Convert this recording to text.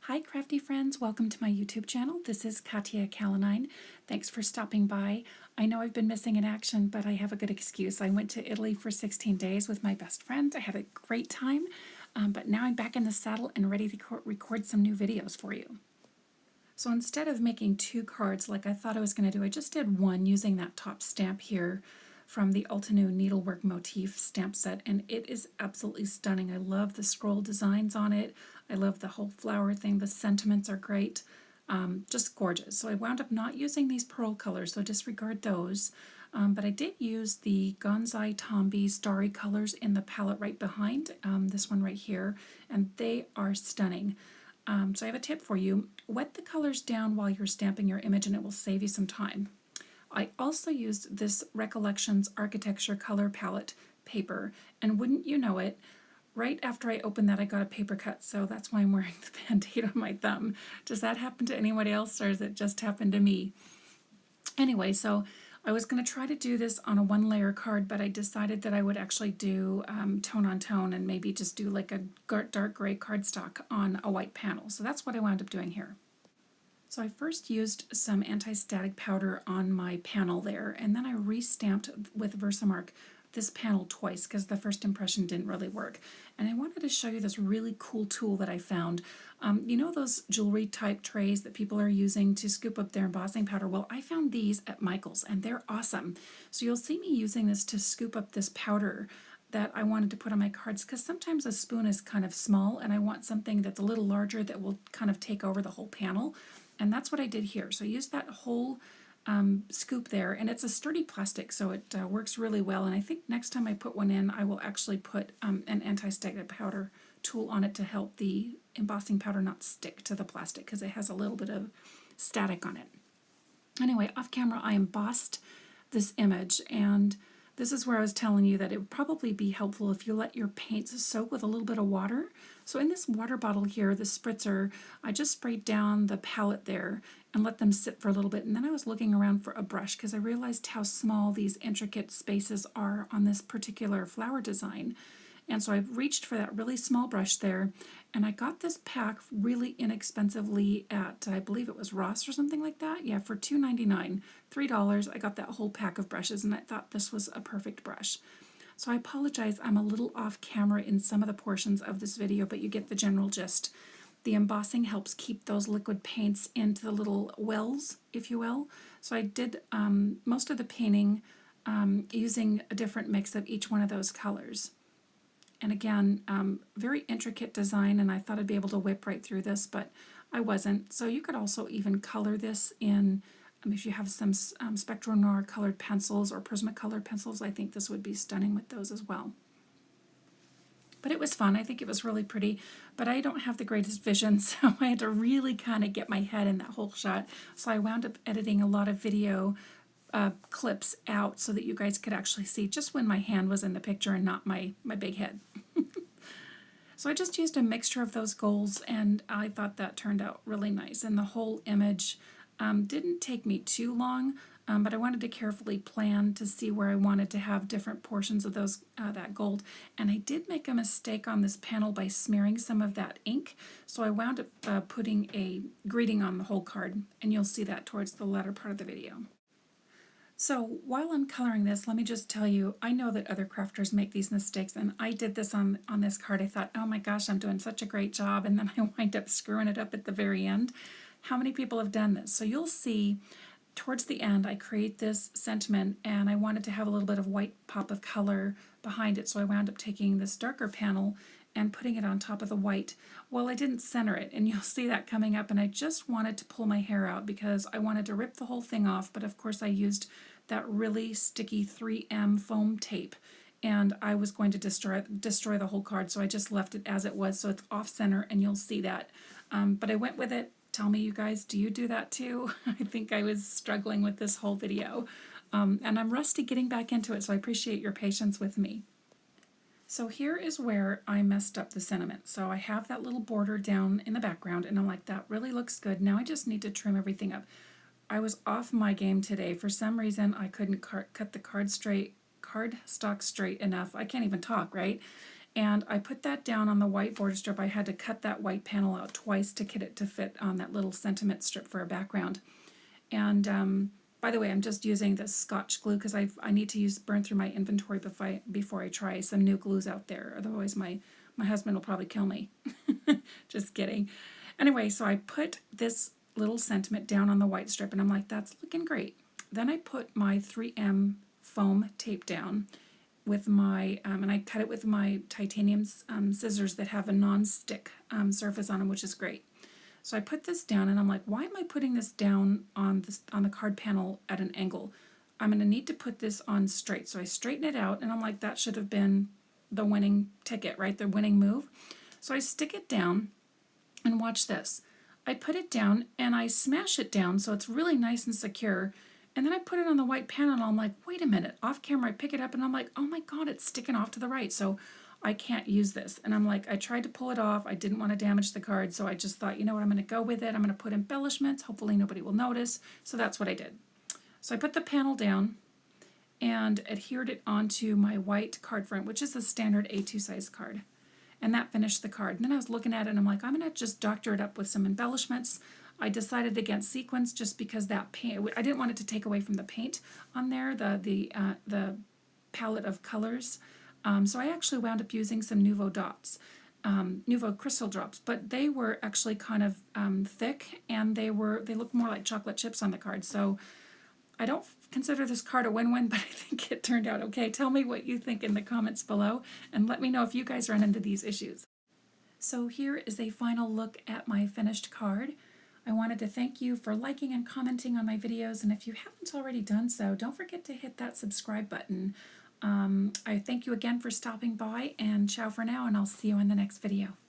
Hi crafty friends, welcome to my YouTube channel. This is Kathya Calanine. Thanks for stopping by. I know I've been missing in action, but I have a good excuse. I went to Italy for 16 days with my best friend. I had a great time, but now I'm back in the saddle and ready to record some new videos for you. So instead of making two cards like I thought I was going to do, I just did one using that top stamp here from the Altenew Needlework Motif stamp set, and it is absolutely stunning. I love the scroll designs on it. I love the whole flower thing. The sentiments are great. Just gorgeous. So I wound up not using these pearl colors, so disregard those. But I did use the Gonzai Tombi Starry colors in the palette right behind, this one right here, and they are stunning. So I have a tip for you. Wet the colors down while you're stamping your image and it will save you some time. I also used this Recollections Architecture Color Palette paper, and wouldn't you know it, right after I opened that I got a paper cut, so that's why I'm wearing the Band-Aid on my thumb. Does that happen to anybody else, or has it just happened to me? Anyway, so I was going to try to do this on a one-layer card, but I decided that I would actually do tone on tone and maybe just do like a dark gray cardstock on a white panel. So that's what I wound up doing here. So I first used some anti-static powder on my panel there, and then I re-stamped with Versamark this panel twice because the first impression didn't really work. And I wanted to show you this really cool tool that I found. You know those jewelry type trays that people are using to scoop up their embossing powder? Well, I found these at Michael's and they're awesome. So you'll see me using this to scoop up this powder that I wanted to put on my cards, because sometimes a spoon is kind of small and I want something that's a little larger that will kind of take over the whole panel. And that's what I did here. So I used that whole scoop there, and it's a sturdy plastic, so it works really well. And I think next time I put one in, I will actually put an anti-static powder tool on it to help the embossing powder not stick to the plastic, because it has a little bit of static on it. Anyway, off camera I embossed this image, and this is where I was telling you that it would probably be helpful if you let your paints soak with a little bit of water. So in this water bottle here, the spritzer, I just sprayed down the palette there and let them sit for a little bit. And then I was looking around for a brush because I realized how small these intricate spaces are on this particular flower design. And so I reached for that really small brush there, and I got this pack really inexpensively at, I believe it was Ross or something like that. Yeah, for $2.99, $3, I got that whole pack of brushes, and I thought this was a perfect brush. So I apologize, I'm a little off camera in some of the portions of this video, but you get the general gist. The embossing helps keep those liquid paints into the little wells, if you will. So I did most of the painting using a different mix of each one of those colors. And again, very intricate design, and I thought I'd be able to whip right through this, but I wasn't. So you could also even color this in, if you have some Spectro Noir colored pencils or Prismacolor pencils, I think this would be stunning with those as well. But it was fun. I think it was really pretty, but I don't have the greatest vision, so I had to really kind of get my head in that whole shot. So I wound up editing a lot of video clips out so that you guys could actually see just when my hand was in the picture and not my big head. So I just used a mixture of those golds, and I thought that turned out really nice. And the whole image didn't take me too long, but I wanted to carefully plan to see where I wanted to have different portions of those that gold. And I did make a mistake on this panel by smearing some of that ink, so I wound up putting a greeting on the whole card, and you'll see that towards the latter part of the video. So while I'm coloring this, let me just tell you, I know that other crafters make these mistakes, and I did this on this card. I thought, oh my gosh, I'm doing such a great job, and then I wind up screwing it up at the very end. How many people have done this? So you'll see towards the end I create this sentiment, and I wanted to have a little bit of white pop of color behind it, so I wound up taking this darker panel and putting it on top of the white. Well, I didn't center it, and you'll see that coming up, and I just wanted to pull my hair out because I wanted to rip the whole thing off, but of course I used that really sticky 3M foam tape, and I was going to destroy the whole card, so I just left it as it was, so it's off center, and you'll see that. But I went with it. Tell me, you guys, do you do that too? I think I was struggling with this whole video, and I'm rusty getting back into it, so I appreciate your patience with me. So here is where I messed up the sentiment. So I have that little border down in the background, and I'm like, that really looks good. Now I just need to trim everything up. I was off my game today. For some reason, I couldn't cut the cardstock straight enough. I can't even talk, right? And I put that down on the white border strip. I had to cut that white panel out twice to get it to fit on that little sentiment strip for a background. And by the way, I'm just using this Scotch glue because I need to burn through my inventory before I try some new glues out there. Otherwise, my husband will probably kill me. Just kidding. Anyway, so I put this little sentiment down on the white strip, and I'm like, that's looking great. Then I put my 3M foam tape down with my, and I cut it with my titanium scissors that have a non-stick surface on them, which is great. So I put this down, and I'm like, why am I putting this down on the card panel at an angle? I'm going to need to put this on straight. So I straighten it out, and I'm like, that should have been the winning ticket, right? The winning move. So I stick it down, and watch this. I put it down, and I smash it down so it's really nice and secure. And then I put it on the white panel, and I'm like, wait a minute. Off camera, I pick it up, and I'm like, oh my God, it's sticking off to the right. So I can't use this. And I'm like, I tried to pull it off. I didn't want to damage the card, so I just thought, you know what, I'm going to go with it. I'm going to put embellishments. Hopefully nobody will notice. So that's what I did. So I put the panel down and adhered it onto my white card front, which is a standard A2 size card. And that finished the card. And then I was looking at it, and I'm like, I'm going to just doctor it up with some embellishments. I decided against sequins just because that paint, I didn't want it to take away from the paint on there, the palette of colors. So I actually wound up using some Nouveau dots, Nouveau crystal drops, but they were actually kind of thick, and they looked more like chocolate chips on the card. So I don't consider this card a win-win, but I think it turned out okay. Tell me what you think in the comments below, and let me know if you guys run into these issues. So here is a final look at my finished card. I wanted to thank you for liking and commenting on my videos, and if you haven't already done so, don't forget to hit that subscribe button. I thank you again for stopping by, and ciao for now, and I'll see you in the next video.